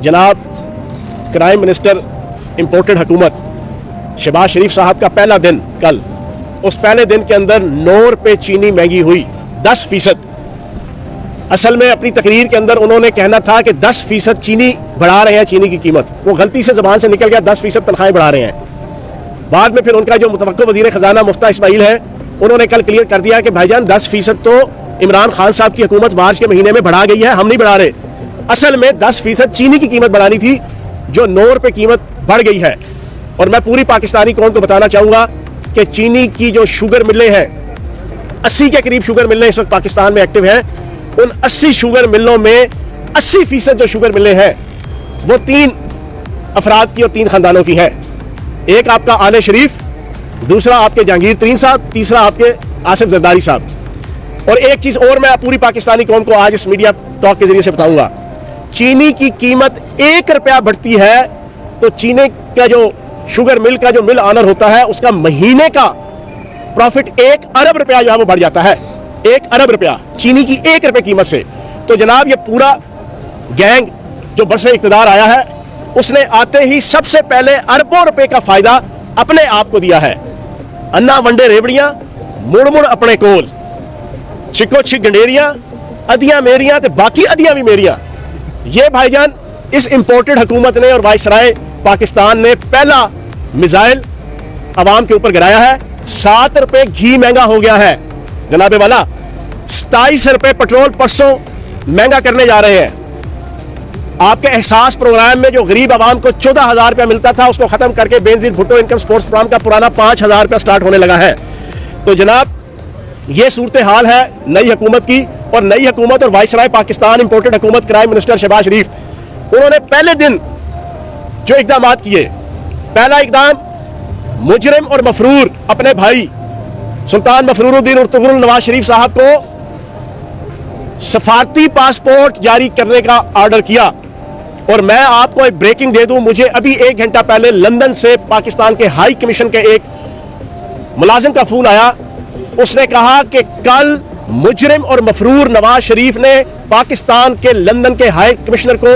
जनाब crime minister imported हुकूमत शहबाज शरीफ साहब का पहला दिन कल, उस पहले दिन के अंदर 9 रुपये चीनी महंगी हुई 10%। असल में अपनी तकरीर के अंदर उन्होंने कहना था कि 10% चीनी बढ़ा रहे हैं, चीनी की कीमत, वो गलती से ज़बान से निकल गया, 10% तनख्वाहें बढ़ा रहे हैं। बाद में फिर उनका जो मुतवक्किल वज़ीर ख़जाना मुफ्ता इस्माइल है, उन्होंने कल क्लियर कर दिया कि भाईजान 10% तो इमरान खान साहब की हुकूमत मार्च के महीने में बढ़ा गई है, हम नहीं बढ़ा रहे। असल में 10% चीनी की कीमत बढ़ानी थी, जो 9 रुपये कीमत बढ़ गई है। और मैं पूरी पाकिस्तानी कौम को बताना चाहूँगा कि चीनी की जो शुगर मिलें हैं, 80 के करीब शुगर मिलें इस वक्त पाकिस्तान में एक्टिव हैं। उन 80 शुगर मिलों में 80% जो शुगर मिलें हैं वो 3 अफराद की और 3 खानदानों की है। एक आपका आले शरीफ, दूसरा आपके जहांगीर तरीन साहब, तीसरा आपके आसिफ जरदारी साहब। और एक चीज़ और मैं पूरी पाकिस्तानी कौम को आज इस मीडिया टॉक के जरिए से बताऊंगा, चीनी की कीमत 1 रुपया बढ़ती है तो चीनी का जो शुगर मिल का जो मिल ऑनर होता है उसका महीने का प्रॉफिट 1 अरब रुपया जो है वो बढ़ जाता है। 1 अरब रुपया चीनी की 1 रुपये कीमत से। तो जनाब ये पूरा गैंग जो बरसे इक़्तिदार आया है, उसने आते ही सबसे पहले अरबों रुपए का फायदा अपने आप को दिया है। अन्ना वंडे रेवड़ियां, मुड़ मुड़ अपने कोल, छिको छिक गंडेरियां, अदियां मेरियां ते बाकी अदियां भी मेरियां। ये भाईजान इस इंपोर्टेड हुकूमत ने और वाइसराय पाकिस्तान ने पहला मिसाइल अवाम के ऊपर गिराया है। 7 रुपए घी महंगा हो गया है जनाबे वाला, 27 रुपए पेट्रोल परसों महंगा करने जा रहे हैं। आपके एहसास प्रोग्राम में जो गरीब आवाम को 14,000 रुपया मिलता था उसको खत्म करके Benazir Bhutto income support programme का पुराना 5,000 रुपया स्टार्ट होने लगा है। तो जनाब ये सूरत हाल है नई हुकूमत की। और नई हुकूमत और वाइसराय पाकिस्तान इंपोर्टेड हुकूमत क्राइम मिनिस्टर शहबाज शरीफ, उन्होंने पहले दिन जो इकदाम किए, पहला इकदाम मुजरिम और मफरूर अपने भाई सुल्तान मफरूरुद्दीन और तुगरुल नवाज शरीफ साहब को सफारती पासपोर्ट जारी करने का ऑर्डर किया। और मैं आपको एक ब्रेकिंग दे दूं, मुझे अभी 1 घंटा पहले लंदन से पाकिस्तान के हाई कमीशन के एक मुलाजिम का फोन आया। उसने कहा कि कल मुजरिम और मफरूर नवाज शरीफ ने पाकिस्तान के लंदन के हाई कमिश्नर को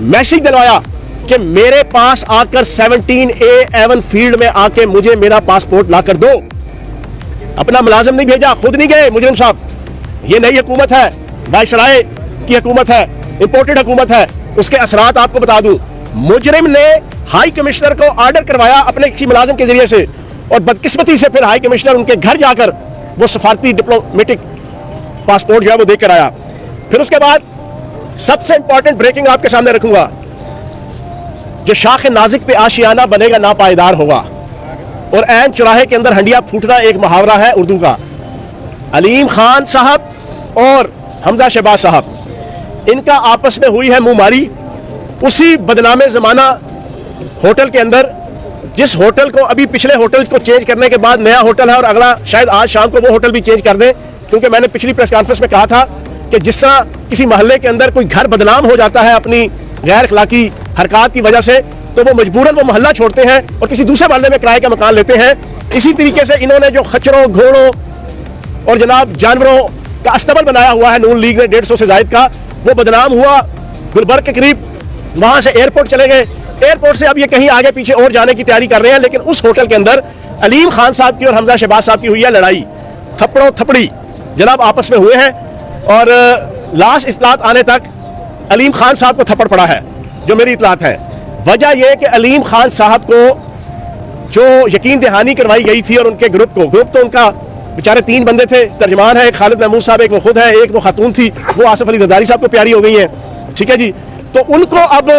मैसेज दिलवाया कि मेरे पास आकर 17A एवन फील्ड में आके मुझे मेरा पासपोर्ट ला कर दो। अपना मुलाजिम नहीं भेजा, खुद नहीं गए मुजरिम साहब। ये नई हुकूमत है, वाइसराय की हुकूमत है, इंपोर्टेड हुकूमत है। उसके असरात आपको बता दूं, मुजरिम ने हाई कमिश्नर को ऑर्डर करवाया अपने किसी मुलाजिम के जरिए से, और बदकिस्मती से फिर हाई कमिश्नर उनके घर जाकर वो सफारती डिप्लोमेटिक पासपोर्ट जो है वो देकर आया। फिर उसके बाद सबसे इंपॉर्टेंट ब्रेकिंग आपके सामने रखूंगा, जो शाख नाजिक पे आशियाना बनेगा ना पायदार होगा। और ऐन चौराहे के अंदर हंडिया फूटना एक मुहावरा है उर्दू का। अलीम खान साहब और हमजा शहबाज साहब, इनका आपस में हुई है मुंहमारी उसी बदनामे जमाना होटल के अंदर, जिस होटल को अभी पिछले होटल को चेंज करने के बाद नया होटल है और अगला शायद आज शाम को वो होटल भी चेंज कर दे। क्योंकि मैंने पिछली प्रेस कॉन्फ्रेंस में कहा था कि जिस तरह किसी मोहल्ले के अंदर कोई घर बदनाम हो जाता है अपनी गैर अखलाकी हरकत की वजह से, तो वो मजबूरन वो मोहल्ला छोड़ते हैं और किसी दूसरे मोहल्ले में किराए का मकान लेते हैं। इसी तरीके से इन्होंने जो खच्चरों, घोड़ों और जनाब जानवरों का अस्तबल बनाया हुआ है नून लीग ने 150 से जायद का, वो बदनाम हुआ गुलबर्ग के करीब। वहां से एयरपोर्ट चले गए, एयरपोर्ट से अब ये कहीं आगे पीछे और जाने की तैयारी कर रहे हैं। लेकिन उस होटल के अंदर अलीम खान साहब की और हमजा शहबाज साहब की हुई है लड़ाई, थप्पड़ों थपड़ी जनाब आपस में हुए हैं। और लास्ट इत्तलात आने तक अलीम खान साहब को थप्पड़ पड़ा है, जो मेरी इत्तलात है। वजह यह कि अलीम खान साहब को जो यकीन दहानी करवाई गई थी और उनके ग्रुप तो उनका बेचारे 3 बंदे थे, तर्जमान है, एक खालिद महमूद साहब, एक वो खुद है, एक वो खातून थी, वो आसिफ अली जरदारी साहब को प्यारी हो गई है, ठीक है जी। तो उनको अब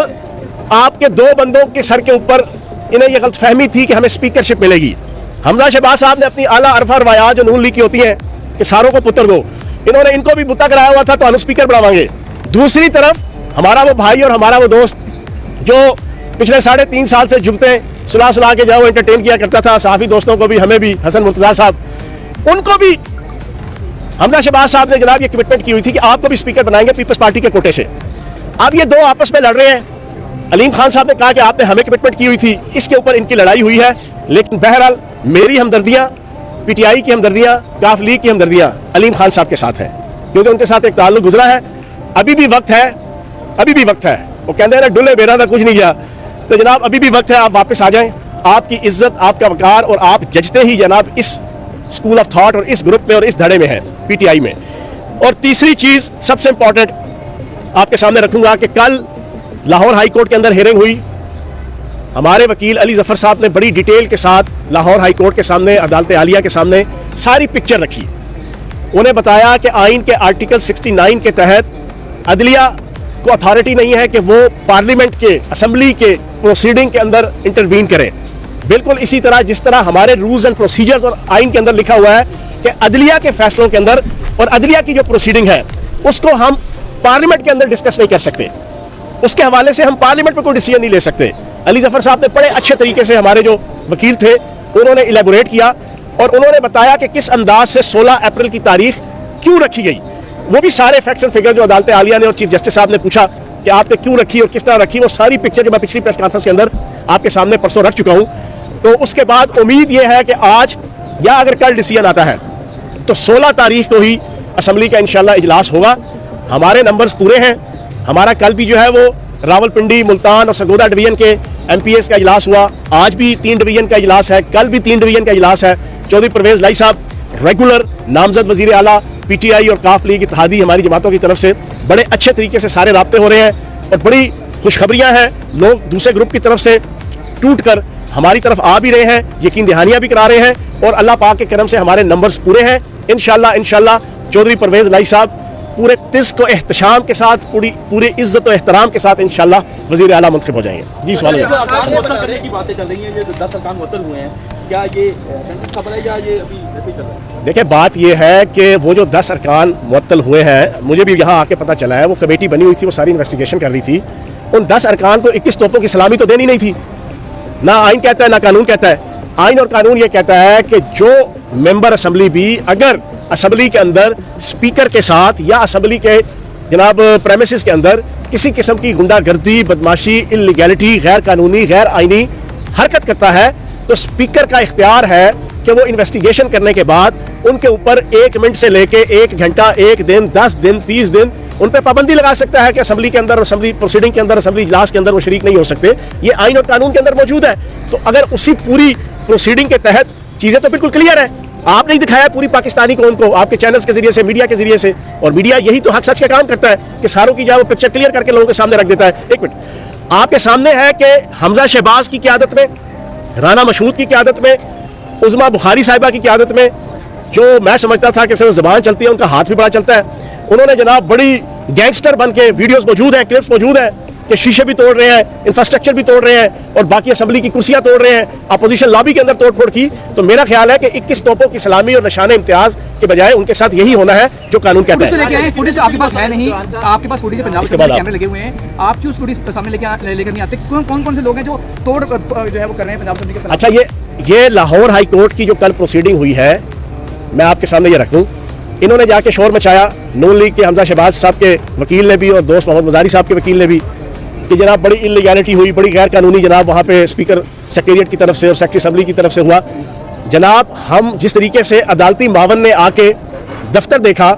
आपके 2 बंदों के सर के ऊपर इन्हें यह गलतफहमी थी कि हमें स्पीकरशिप मिलेगी। हमजा शहबाज साहब ने अपनी आला अरफा रवायात जो नून लीग की होती है कि सारों को पुत्र दो, इन्होंने इनको भी बुता कराया हुआ था तो हम स्पीकर बढ़ावांगे। दूसरी तरफ हमारा वो भाई और हमारा वो दोस्त जो पिछले 3.5 साल से जुगते सुना के जाओ एंटरटेन किया करता था, सहाफी दोस्तों को भी, हमें भी, हसन मुर्तजा साहब, उनको भी हमजा शहबाज साहब ने जनाब ये कमिटमेंट की हुई थी कि आपको भी स्पीकर बनाएंगे पीपल्स पार्टी के कोटे से। अब ये 2 आपस में लड़ रहे हैं। अलीम खान साहब ने कहा कि आपने हमें कमिटमेंट की हुई थी, इसके ऊपर इनकी लड़ाई हुई है। लेकिन बहरहाल मेरी हमदर्दियां, पीटीआई की हमदर्दियां, काफ लीग की हमदर्दियां अलीम खान साहब के साथ है, क्योंकि उनके साथ एक ताल्लुक गुजरा है। अभी भी वक्त है वो कहते हैं ना डुले बेरा था कुछ नहीं गया। तो जनाब अभी भी वक्त है, आप वापस आ जाएं। आपकी इज्जत, आपका वकार और आप जजते ही जनाब इस स्कूल ऑफ थॉट और इस ग्रुप में और इस धड़े में है, पीटीआई में। और तीसरी चीज सबसे इंपॉर्टेंट आपके सामने रखूंगा कि कल लाहौर हाई कोर्ट के अंदर हियरिंग हुई। हमारे वकील अली जफर साहब ने बड़ी डिटेल के साथ लाहौर हाई कोर्ट के सामने, अदालत आलिया के सामने सारी पिक्चर रखी। उन्हें बताया कि आइन के आर्टिकल 69 के तहत अदलिया को अथॉरिटी नहीं है कि वो पार्लियामेंट के, असेंबली के प्रोसीडिंग के अंदर इंटरवीन करें। बिल्कुल इसी तरह जिस तरह हमारे रूल्स एंड प्रोसीजर्स और आइन के अंदर लिखा हुआ है कि अदलिया के फैसलों के अंदर और अदलिया की जो प्रोसीडिंग है उसको हम पार्लियामेंट के अंदर डिस्कस नहीं कर सकते। उसके हवाले से हम पार्लियामेंट में कोई डिसीजन नहीं ले सकते। अली जफर साहब ने बड़े अच्छे तरीके से, हमारे जो वकील थे उन्होंने इलेबोरेट किया और उन्होंने बताया कि किस अंदाज से 16 अप्रैल की तारीख क्यों रखी गई। वो भी सारे फैक्ट्स एंड फिगर जो अदालत आलिया ने और चीफ जस्टिस साहब ने पूछा कि आपने क्यों रखी और किस तरह रखी, वो सारी पिक्चर जो मैं पिछली प्रेस कॉन्फ्रेंस के अंदर आपके सामने परसों रख चुका हूं। तो उसके बाद उम्मीद यह है कि आज या अगर कल डिसीजन आता है तो 16 तारीख को ही असेंबली का इंशाल्लाह इजलास होगा। हमारे नंबर्स पूरे हैं। हमारा कल भी जो है वो रावलपिंडी, मुल्तान और सरगोदा डिवीजन के एमपीएस का इजलास हुआ। आज भी 3 डिवीजन का इजलास है, कल भी 3 डिवीजन का इजलास है। चौधरी परवेज लाई साहब रेगुलर नामजद वजीर आला पीटीआई और काफ लीग इत्तेहादी हमारी जमातों की तरफ से बड़े अच्छे तरीके से सारे राब्ते हो रहे हैं और बड़ी खुशखबरियां हैं। लोग दूसरे ग्रुप की तरफ से टूट कर हमारी तरफ आ भी रहे हैं, यकीन दहानियां भी करा रहे हैं और अल्लाह पाक के करम से हमारे नंबर्स पूरे हैं। इंशाल्लाह चौधरी परवेज लाई साहब पूरे तिज़्क़ और एहतशाम के साथ, पूरी इज्जत और एहतराम के साथ इंशाल्लाह वज़ीर आला मुंतखब हो जाएंगे। जी सवाल करने की बातें चल रही हैं, ये 10 अरकान मुअत्तल हुए हैं, क्या ये खबर है या ये अभी ऐसे चल रहा है? देखिए बात ये है कि वो जो 10 अरकान मुअत्तल हुए हैं, मुझे भी यहाँ आके पता चला है, वो कमेटी बनी हुई थी, वो सारी इन्वेस्टिगेशन कर रही थी। उन 10 अरकान को 21 तोपों की सलामी तो देनी नहीं थी। ना आइन कहता है ना कानून कहता है। आइन और कानून ये कहता है कि जो मेंबर असेंबली भी अगर असेंबली के अंदर स्पीकर के साथ या असेंबली के जनाब प्रेमिसेस के अंदर किसी किस्म की गुंडागर्दी, बदमाशी, इलीगैलिटी, गैर कानूनी, गैर आइनी हरकत करता है तो स्पीकर का इख्तियार है कि वो इन्वेस्टिगेशन करने के बाद उनके ऊपर 1 मिनट से लेके 1 घंटा, 1 दिन, 10 दिन, 30 दिन उन पर पाबंदी लगा सकता है कि असेंबली के अंदर, असेंबली प्रोसीडिंग के अंदर, असेंबली इजलास के अंदर वो शरीक नहीं हो सकते। ये आइन और कानून के अंदर मौजूद है। तो अगर उसी पूरी प्रोसीडिंग के तहत चीजें तो बिल्कुल क्लियर है। आपने ही दिखाया पूरी पाकिस्तानी कौम को आपके चैनल्स के जरिए से, मीडिया के जरिए से, और मीडिया यही तो हक सच का काम करता है कि सारों की जो पिक्चर क्लियर करके लोगों के सामने रख देता है। 1 मिनट, आपके सामने है कि हमजा शहबाज की क़यादत में, राना मशहूद की क़यादत में, उज़मा बुखारी साहिबा की क़यादत में, जो मैं समझता था कि सिर्फ ज़बान चलती है, उनका हाथ भी बड़ा चलता है, उन्होंने जनाब बड़ी गैंगस्टर बन के, वीडियोस मौजूद हैं, क्लिप्स मौजूद हैं कि शीशे भी तोड़ रहे हैं, इंफ्रास्ट्रक्चर भी तोड़ रहे हैं और बाकी असेंबली की कुर्सियां तोड़ रहे हैं, अपोजिशन लॉबी के अंदर तोड़फोड़ की। तो मेरा ख्याल है कि 21 तोपों की सलामी और निशाने इम्तियाज के बजाय उनके साथ यही होना है जो कानून कहता है। फुटेज आपके पास है नहीं, आपके पास फुटेज पंजाब के कैमरे लगे हुए हैं, आप क्यों फुटेज सामने लेकर नहीं आते? कौन से लोग हैं जो तोड़ जो है वो कर रहे हैं पंजाब असेंबली के? अच्छा, ये लाहौर हाई कोर्ट की जो कल प्रोसीडिंग हुई है, मैं आपके सामने ये रख दूं, इन्होंने जाके शोर मचाया, नून लीग के हमजा शहबाज साहब के वकील ने भी और दोस्त मोहम्मद मजारी साहब के वकील ने भी, कि जनाब बड़ी इलीगैलिटी हुई, बड़ी गैर कानूनी जनाब वहाँ पे स्पीकर सेक्रेटरीट की तरफ से और सेक्रेटरी असेंबली की तरफ से हुआ। जनाब हम जिस तरीके से अदालती मावन ने आके दफ्तर देखा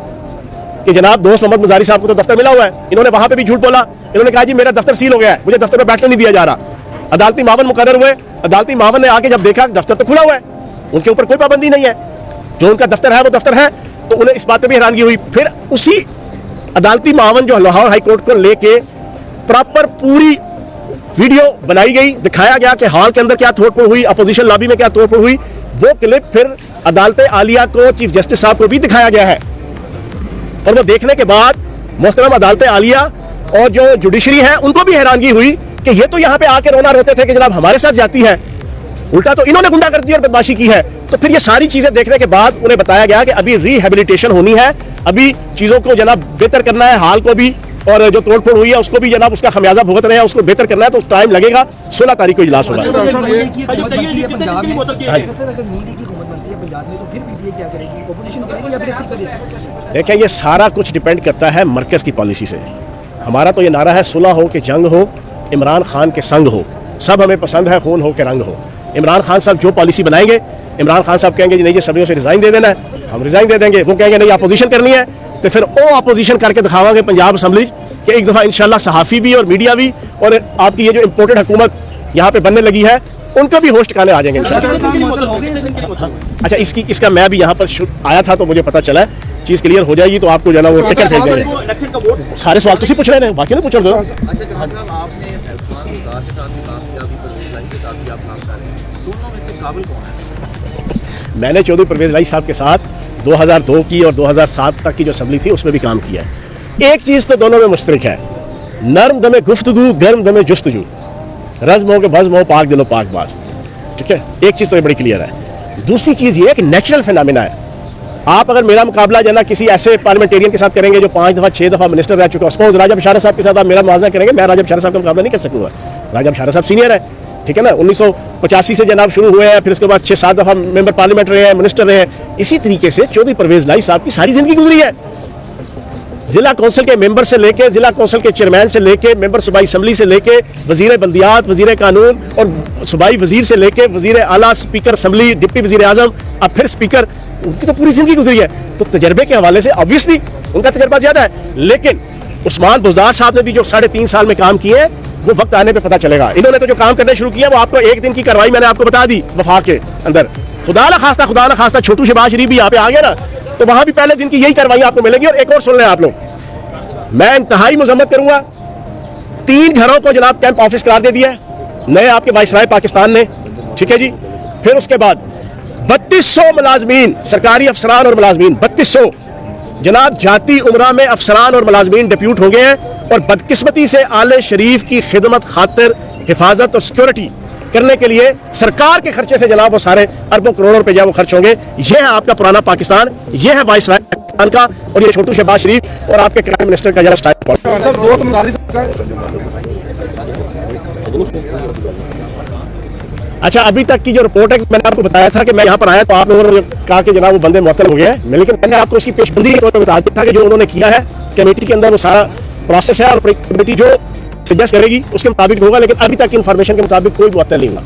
कि जनाब दोस्त मोहम्मद मजारी साहब को तो दफ्तर मिला हुआ है, इन्होंने वहाँ पे भी झूठ बोला। इन्होंने कहा जी मेरा दफ्तर सील हो गया है, मुझे दफ्तर में बैठने नहीं दिया जा रहा। अदालती मावन मुकर्रर हुए, अदालती मावन ने आके जब देखा दफ्तर तो खुला हुआ है, उनके ऊपर कोई पाबंदी नहीं है, जो उनका दफ्तर है वो दफ्तर है, तो उन्हें इस बात पर भी हैरानगी हुई। फिर उसी अदालती मावन जो लाहौर हाई कोर्ट को लेके प्रॉपर पूरी वीडियो बनाई गई, दिखाया गया कि हॉल के अंदर क्या तोड़फोड़ हुई, अपोजिशन लॉबी में क्या तोड़फोड़ हुई, वो क्लिप फिर अदालत आलिया को, चीफ जस्टिस साहब को भी दिखाया गया है। और वो देखने के बाद मोहतरम अदालत आलिया और जो जुडिशरी है उनको भी हैरानगी हुई कि ये तो यहाँ पे आके रोना रोते थे कि जनाब हमारे साथ जाती है, उल्टा तो इन्होंने गुंडागर्दी और बदमाशी की है। तो फिर ये सारी चीजें देखने के बाद उन्हें बताया गया कि अभी रिहेबिलिटेशन होनी है, अभी चीजों को जनाब बेहतर करना है, हाल को भी और जो तोड़फोड़ हुई है उसको भी जनाब उसका खमियाजा भुगत रहे हैं, उसको बेहतर करना है, तो टाइम लगेगा। 16 तारीख को इजलास होगा। देखिए ये सारा कुछ डिपेंड करता है मरकज की पॉलिसी से। हमारा तो ये नारा है सुलह हो कि जंग हो, इमरान खान के संग हो, सब हमें पसंद है, खून हो के रंग हो। इमरान खान साहब जो पॉलिसी बनाएंगे, इमरान खान साहब कहेंगे नहीं ये सभी से रिजाइन दे देना है, हम रिजाइन दे देंगे। वो कहेंगे नहीं अपोजिशन करनी है, तो फिर वो अपोजिशन करके दिखावांगे पंजाब असेंबली कि एक दफ़ा इंशाल्लाह सहाफ़ी भी और मीडिया भी और आपकी ये जो इम्पोर्टेड हुकूमत यहाँ पे बनने लगी है उनको भी होस्ट करने आ जाएंगे इंशाल्लाह। अच्छा, इसका मैं भी यहाँ पर आया था तो मुझे पता चला है, चीज़ क्लियर हो जाएगी तो आपको जो है ना वो टिकट भेज देंगे। सारे सवाल तुम पूछ रहे हैं, बाकी ना पूछ दो। अच्छा जनाब साहब, आपने उस्मान बुज़दार के साथ भी काम किया, अभी परवेज़ लाई के साथ भी आप काम कर रहे हैं, दोनों में से काबिल कौन है? मैंने चौधरी परवेज़ लाई साहब के साथ 2002 की और 2007 तक की जो असम्बली थी उसमें भी काम किया है। एक चीज़ तो दोनों में मुश्तरक है, नर्म दमे गुफ्तगू गर्म दमे जुस्तजू, रज़्म हो के बज़्म हो पाक दिलो पाक बाज। ठीक है, एक चीज़ तो ये बड़ी क्लियर है। दूसरी चीज़ ये है कि नेचुरल फिनोमेना है। आप अगर मेरा मुकाबला जो है ना किसी ऐसे पार्लियामेंटेरियन के साथ करेंगे जो 5 दफ़ा 6 दफ़ा मिनिस्टर रह चुका है, सपोज राजा बशारा साहब के साथ आप मेरा मुआवजा करेंगे, मैं राजा बशारा साहब का मुकाबला नहीं कर सकूंगा। राजा बशारा साहब सीनियर है, ठीक है ना, 1985 से जनाब शुरू हुए हैं, फिर उसके बाद 6-7 दफ़ा मेंबर पार्लियामेंट रहे हैं, मिनिस्टर रहे हैं। इसी तरीके से चौधरी परवेज़ लाई साहब की सारी जिंदगी गुजरी है। जिला कौंसिल के मेंबर से लेके, जिला कौंसिल के चेयरमैन से लेके, मेंबर सूबाई असम्बली से लेके, वजीर बल्दियात, वजीर कानून और सूबाई वजीर से लेके वजीर आला, स्पीकर असम्बली, डिप्टी वजीर आजम, अब फिर स्पीकर, उनकी तो पूरी जिंदगी गुजरी है। तो तजर्बे के हवाले से ऑब्वियसली उनका तजर्बा ज्यादा है। लेकिन उस्मान बुज़दार साहब ने भी जो 3.5 साल में काम किए हैं वो वक्त आने पे पता चलेगा। इन्होंने तो जो काम करने शुरू किया वो आपको एक दिन की कार्रवाई मैंने आपको बता दी वफाक के अंदर। खुदा ना खास्ता छोटू शहबाज शरीफ भी यहाँ पे आ गया ना, तो वहां भी पहले दिन की यही कार्रवाई आपको मिलेगी। और एक और सुन लें आप लोग, मैं इंतहाई मजम्मत करूंगा, 3 घरों को जनाब कैंप ऑफिस करार दे दिया है नए आपके वाइसराय पाकिस्तान ने, ठीक है जी। फिर उसके बाद 3200 मुलाजमीन, सरकारी अफसरान और मुलाजमीन 3200 जनाब जाती उमरा में अफसरान और मुलाजमीन डिप्यूट हो गए हैं। और बदकिस्मती से आले शरीफ की खिदमत खातिर हिफाजत और सिक्योरिटी करने के लिए सरकार के खर्चे से जनाब वो सारे अरबों करोड़ों रुपए वो खर्च होंगे। ये है आपका पुराना पाकिस्तान, ये है वाइसराय पाकिस्तान का, और ये छोटू शहबाज शरीफ और आपके प्राइम मिनिस्टर का जरा स्टाइल। अच्छा, अभी तक की जो रिपोर्ट है, मैंने आपको बताया था कि मैं यहाँ पर आया तो आप लोगों ने कहा कि जनाब वो बंदे मुअत्तल हो गए हैं, लेकिन मैंने आपको इसकी पेशबंदी के तौर पर बता दिया था कि जो उन्होंने किया है कमेटी के अंदर वो सारा प्रोसेस है और कमेटी जो सजेस्ट करेगी उसके मुताबिक होगा। लेकिन अभी तक इन्फॉर्मेशन के मुताबिक कोई मुअत्तल नहीं हुआ।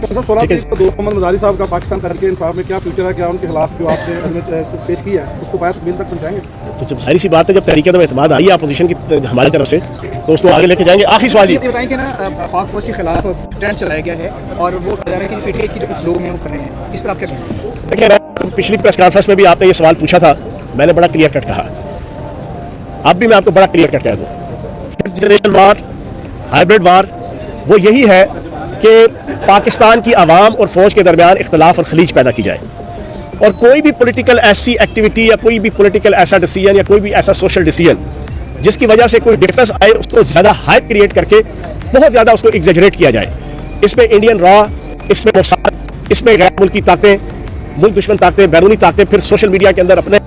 मोहम्मद मुजारी साहब का पाकिस्तान तहरीक इंसाफ में क्या फ्यूचर है, क्या उनके खिलाफ जो आपने पेश किया है उसको बात तक पहुंचाएंगे? तो जब सारी सी बात है, जब तहरीक एतमाद आई है अपोजिशन की हमारी तरफ से, तो उसको आगे लेके जाएंगे। आखिरी सवाल ये बताएं कि ना पाक फौज के खिलाफ ट्रेंड चलाया गया है और वो पीटीआई की जो कुछ लोग हैं वो कर रहे हैं, इस पर आप क्या कहेंगे? देखिए, पिछली प्रेस कॉन्फ्रेंस में भी आपने ये सवाल पूछा था, मैंने बड़ा क्लियर कट कहा, अब भी मैं आपको बड़ा क्लियर कट कह दूं, फिफ्थ जनरेशन वार, हाइब्रिड वार, वो यही है कि पाकिस्तान की आवाम और फौज के दरमियान इख्तलाफ और खलीज पैदा की जाए। और कोई भी पॉलिटिकल ऐसी एक्टिविटी या कोई भी पॉलिटिकल ऐसा डिसीजन या कोई भी ऐसा सोशल डिसीजन जिसकी वजह से कोई डिफरेंस आए, उसको ज्यादा हाइप क्रिएट करके बहुत ज्यादा उसको एग्जेजरेट किया जाए। इसमें इंडियन रॉ, इसमें मोसाद, इसमें गैर मुल्की ताकतें, मुल्क दुश्मन ताकतें, बैरूनी ताकतें फिर सोशल मीडिया के अंदर अपने